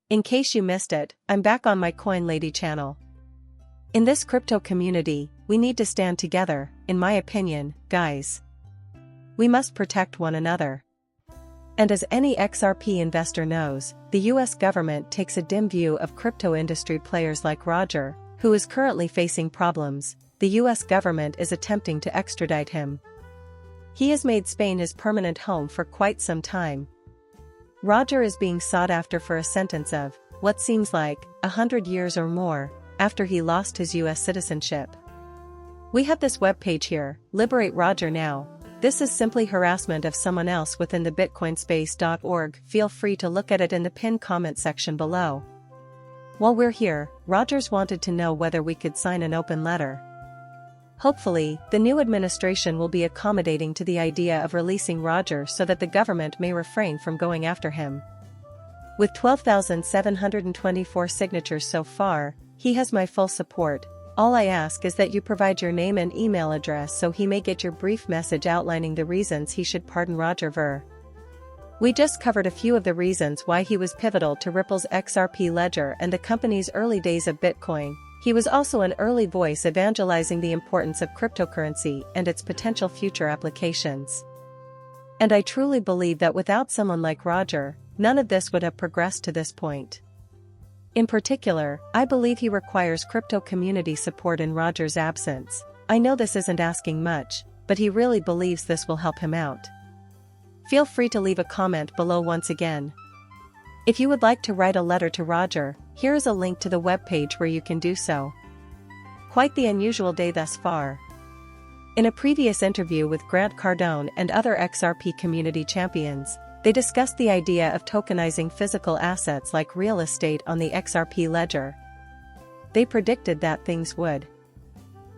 In case you missed it, I'm back on my Coin Lady channel. In this crypto community, we need to stand together, in my opinion, guys. We must protect one another. And as any XRP investor knows, the US government takes a dim view of crypto industry players like Roger, who is currently facing problems. The US government is attempting to extradite him. He has made Spain his permanent home for quite some time. Roger is being sought after for a sentence of, what seems like, 100 years or more, after he lost his US citizenship. We have this webpage here, Liberate Roger Now. This is simply harassment of someone else within the bitcoinspace.org. Feel free to look at it in the pinned comment section below. While we're here, Rogers wanted to know whether we could sign an open letter. Hopefully, the new administration will be accommodating to the idea of releasing Roger so that the government may refrain from going after him. With 12,724 signatures so far, he has my full support. All I ask is that you provide your name and email address so he may get your brief message outlining the reasons he should pardon Roger Ver. We just covered a few of the reasons why he was pivotal to Ripple's XRP ledger and the company's early days of Bitcoin. He was also an early voice evangelizing the importance of cryptocurrency and its potential future applications. And I truly believe that without someone like Roger, none of this would have progressed to this point. In particular, I believe he requires crypto community support in Roger's absence. I know this isn't asking much, but he really believes this will help him out. Feel free to leave a comment below once again. If you would like to write a letter to Roger, here is a link to the webpage where you can do so. Quite the unusual day thus far. In a previous interview with Grant Cardone and other XRP community champions, they discussed the idea of tokenizing physical assets like real estate on the XRP ledger. They predicted that things would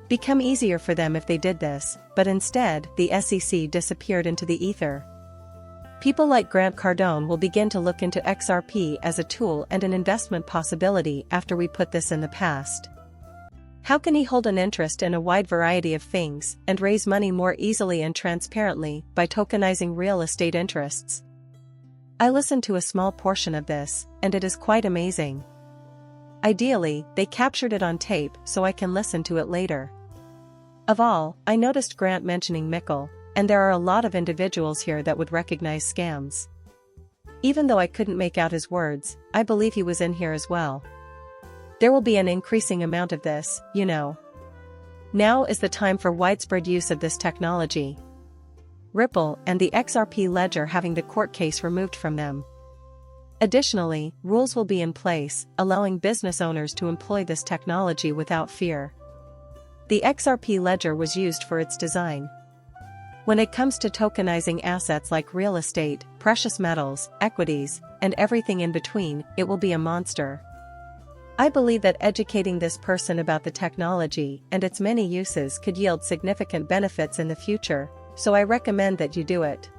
become easier for them if they did this, but instead, the SEC disappeared into the ether. People like Grant Cardone will begin to look into XRP as a tool and an investment possibility after we put this in the past. How can he hold an interest in a wide variety of things and raise money more easily and transparently by tokenizing real estate interests? I listened to a small portion of this, and it is quite amazing. Ideally, they captured it on tape so I can listen to it later. Of all, I noticed Grant mentioning Mickle, and there are a lot of individuals here that would recognize scams. Even though I couldn't make out his words, I believe he was in here as well. There will be an increasing amount of this, you know. Now is the time for widespread use of this technology. Ripple and the XRP ledger having the court case removed from them. Additionally, rules will be in place, allowing business owners to employ this technology without fear. The XRP ledger was used for its design. When it comes to tokenizing assets like real estate, precious metals, equities, and everything in between, it will be a monster. I believe that educating this person about the technology and its many uses could yield significant benefits in the future, so I recommend that you do it.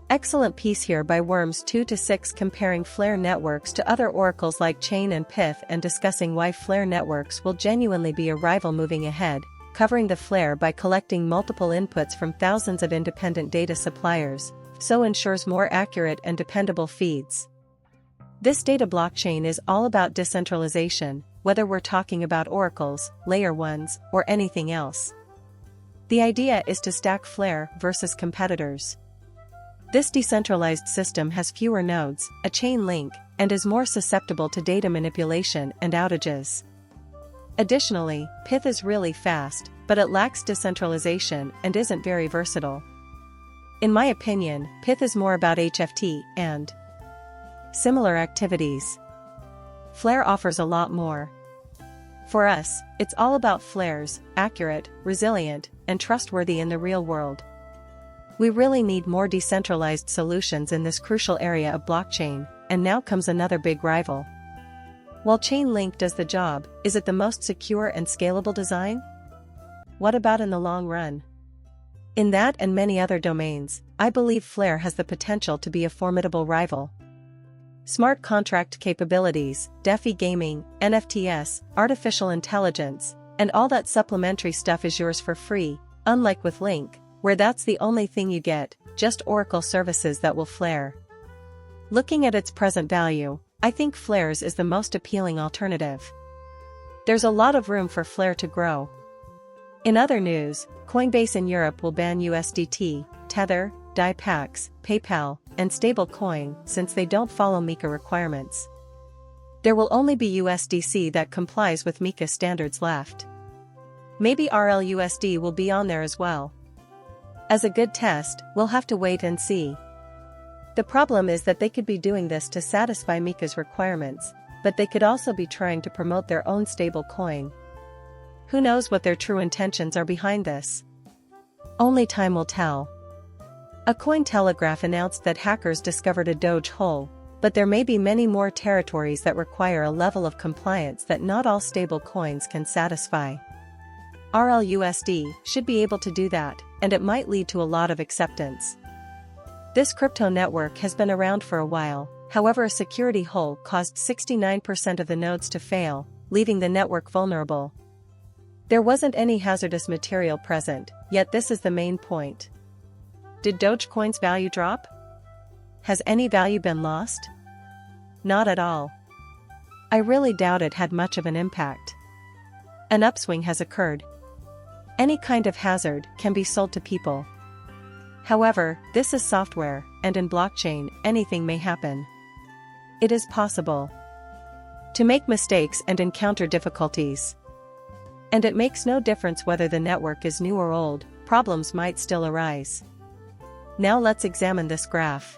Excellent piece here by Worms 2-6 comparing Flare networks to other oracles like Chain and Pith and discussing why Flare networks will genuinely be a rival moving ahead, covering the Flare by collecting multiple inputs from thousands of independent data suppliers, so ensures more accurate and dependable feeds. This data blockchain is all about decentralization, whether we're talking about oracles, layer 1s, or anything else. The idea is to stack Flare versus competitors. This decentralized system has fewer nodes, a chain link, and is more susceptible to data manipulation and outages. Additionally, Pith is really fast, but it lacks decentralization and isn't very versatile. In my opinion, Pith is more about HFT and similar activities. Flare offers a lot more. For us, it's all about flares, accurate, resilient, and trustworthy in the real world. We really need more decentralized solutions in this crucial area of blockchain, and now comes another big rival. While Chainlink does the job, is it the most secure and scalable design? What about in the long run? In that and many other domains, I believe Flare has the potential to be a formidable rival. Smart contract capabilities, DeFi gaming, NFTs, artificial intelligence, and all that supplementary stuff is yours for free, unlike with Link, where that's the only thing you get, just Oracle services that will Flare. Looking at its present value, I think Flares is the most appealing alternative. There's a lot of room for Flare to grow. In other news, Coinbase in Europe will ban USDT, Tether, DAI packs, PayPal, and stablecoin since they don't follow MiCA requirements. There will only be USDC that complies with MiCA standards left. Maybe RLUSD will be on there as well. As a good test, we'll have to wait and see. The problem is that they could be doing this to satisfy MiCA's requirements, but they could also be trying to promote their own stablecoin. Who knows what their true intentions are behind this? Only time will tell. A Cointelegraph announced that hackers discovered a Doge hole, but there may be many more territories that require a level of compliance that not all stablecoins can satisfy. RLUSD should be able to do that, and it might lead to a lot of acceptance. This crypto network has been around for a while, however a security hole caused 69% of the nodes to fail, leaving the network vulnerable. There wasn't any hazardous material present, yet this is the main point. Did Dogecoin's value drop? Has any value been lost? Not at all. I really doubt it had much of an impact. An upswing has occurred. Any kind of hazard can be sold to people. However, this is software, and in blockchain, anything may happen. It is possible to make mistakes and encounter difficulties. And it makes no difference whether the network is new or old, problems might still arise. Now let's examine this graph.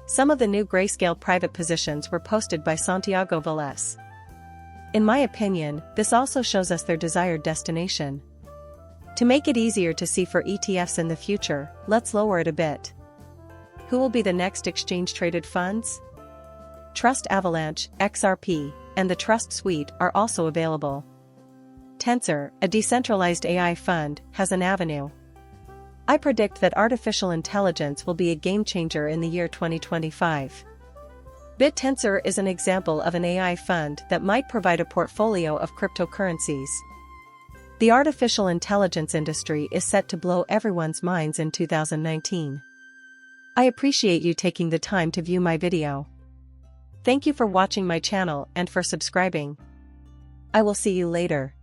Some of the new Grayscale private positions were posted by Santiago Velez. In my opinion, this also shows us their desired destination. To make it easier to see for ETFs in the future, let's lower it a bit. Who will be the next exchange-traded funds? Trust Avalanche, XRP, and the Trust Suite are also available. Tensor, a decentralized AI fund, has an avenue. I predict that artificial intelligence will be a game-changer in the year 2025. BitTensor is an example of an AI fund that might provide a portfolio of cryptocurrencies. The artificial intelligence industry is set to blow everyone's minds in 2019. I appreciate you taking the time to view my video. Thank you for watching my channel and for subscribing. I will see you later.